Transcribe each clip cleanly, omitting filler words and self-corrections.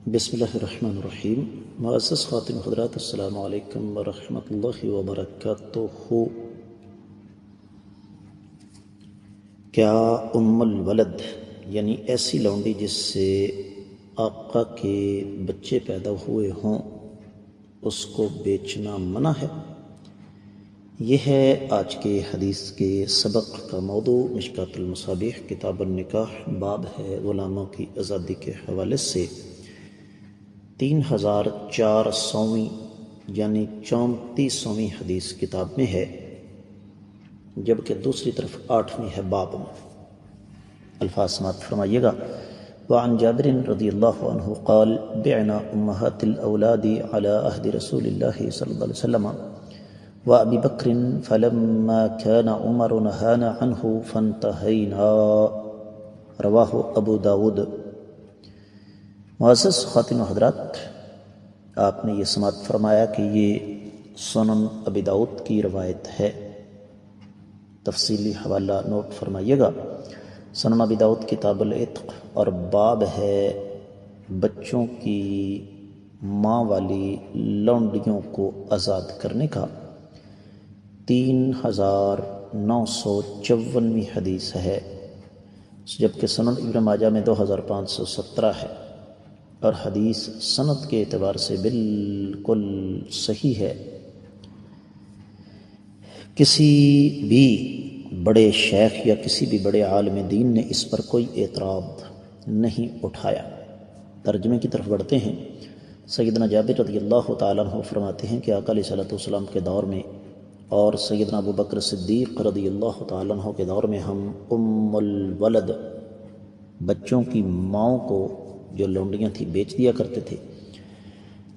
بسم اللہ الرحمن الرحیم۔ معزز خواتین حضرات، السلام علیکم ورحمۃ اللہ وبرکاتہ۔ کیا ام الولد یعنی ایسی لونڈی جس سے آقا کے بچے پیدا ہوئے ہوں اس کو بیچنا منع ہے؟ یہ ہے آج کے حدیث کے سبق کا موضوع۔ مشکات المصابیح کتاب النکاح، باب ہے غلاموں کی آزادی کے حوالے سے 3400 یعنی 34واں حدیث کتاب میں ہے، جبکہ دوسری طرف 8ویں ہے باب میں۔ الفاظ سماعت فرمائیے گا۔ وعن جابر رضی اللہ عنہ قال بعنا امہات الاولاد على عہد رسول اللہ صلی اللہ علیہ وسلم وابی بکر فلما كان عمر نهانا عنہ فانتہینا، رواہ ابو داود۔ معزز خواتین و حضرات، آپ نے یہ سماعت فرمایا کہ یہ سنن ابی داؤد کی روایت ہے۔ تفصیلی حوالہ نوٹ فرمائیے گا۔ سنن ابی داؤد کتاب العتق اور باب ہے بچوں کی ماں والی لونڈیوں کو آزاد کرنے کا، 3954 حدیث ہے، جبکہ سنن ابن ماجہ میں 2517 ہے اور حدیث سند کے اعتبار سے بالکل صحیح ہے۔ کسی بھی بڑے شیخ یا کسی بھی بڑے عالم دین نے اس پر کوئی اعتراض نہیں اٹھایا۔ ترجمے کی طرف بڑھتے ہیں۔ سیدنا جابر رضی اللہ تعالیٰ عنہ فرماتے ہیں کہ آقا علیہ الصلوۃ والسلام کے دور میں اور سیدنا ابو بکر صدیق رضی اللہ تعالیٰ عنہ کے دور میں ہم ام الولد بچوں کی ماؤں کو جو لونڈیاں تھیں بیچ دیا کرتے تھے۔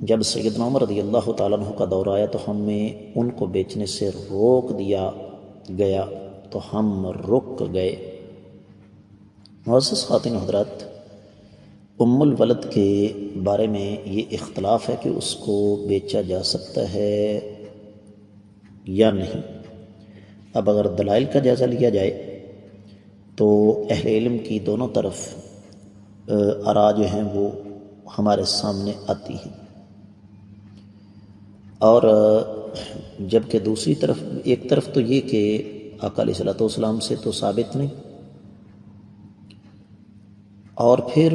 جب سیدنا عمر رضی اللہ تعالیٰ عنہ کا دور آیا تو ہمیں ان کو بیچنے سے روک دیا گیا تو ہم رک گئے۔ معزز خواتین حضرات، ام الولد کے بارے میں یہ اختلاف ہے کہ اس کو بیچا جا سکتا ہے یا نہیں۔ اب اگر دلائل کا جائزہ لیا جائے تو اہل علم کی دونوں طرف آراء جو ہیں وہ ہمارے سامنے آتی ہیں، اور جبکہ دوسری طرف ایک طرف تو یہ کہ آقا علیہ الصلوۃ والسلام سے تو ثابت نہیں، اور پھر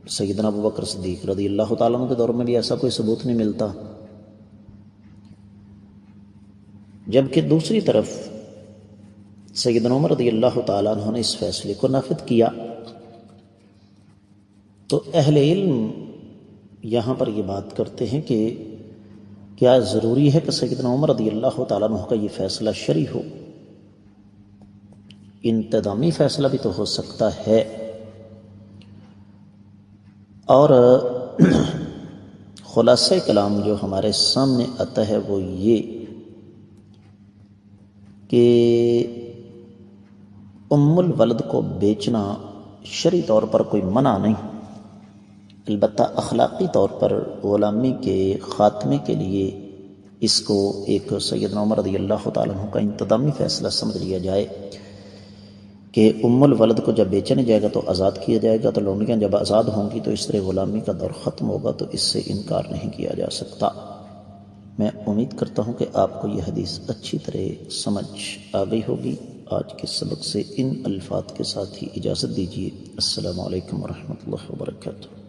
سیدنا ابو بکر صدیق رضی اللہ تعالیٰ عنہ کے دور میں بھی ایسا کوئی ثبوت نہیں ملتا، جبکہ دوسری طرف سیدنا عمر رضی اللہ تعالیٰ عنہ نے اس فیصلے کو نافذ کیا۔ تو اہل علم یہاں پر یہ بات کرتے ہیں کہ کیا ضروری ہے کہ سیدنا عمر رضی اللہ تعالیٰ عنہ کا یہ فیصلہ شرعی ہو؟ انتظامی فیصلہ بھی تو ہو سکتا ہے۔ اور خلاصہ کلام جو ہمارے سامنے آتا ہے وہ یہ کہ ام الولد کو بیچنا شرعی طور پر کوئی منع نہیں، البتہ اخلاقی طور پر غلامی کے خاتمے کے لیے اس کو ایک سیدنا عمر رضی اللہ تعالیٰ عنہ کا انتظامی فیصلہ سمجھ لیا جائے کہ ام الولد کو جب بیچنے جائے گا تو آزاد کیا جائے گا، تو لونڈیاں جب آزاد ہوں گی تو اس طرح غلامی کا دور ختم ہوگا، تو اس سے انکار نہیں کیا جا سکتا۔ میں امید کرتا ہوں کہ آپ کو یہ حدیث اچھی طرح سمجھ آ گئی ہوگی۔ آج کے سبق سے ان الفاظ کے ساتھ ہی اجازت دیجیے۔ السلام علیکم ورحمۃ اللہ وبرکاتہ۔